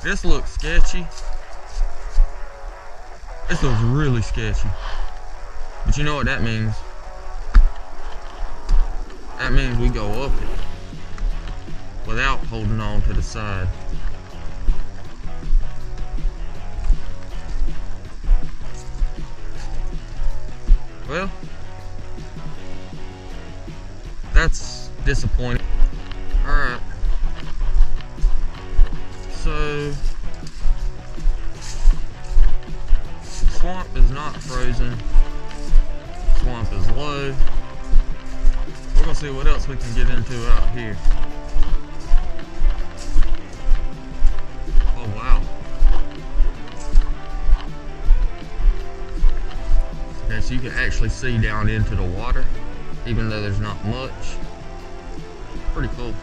This looks sketchy. This looks really sketchy. But you know what that means? That means we go up it without holding on to the side. Well, that's disappointing. Alright. So, swamp is not frozen. Swamp is low. We're gonna see what else we can get into out here. Oh wow. Okay, so you can actually see down into the water, even though there's not much. Pretty cool.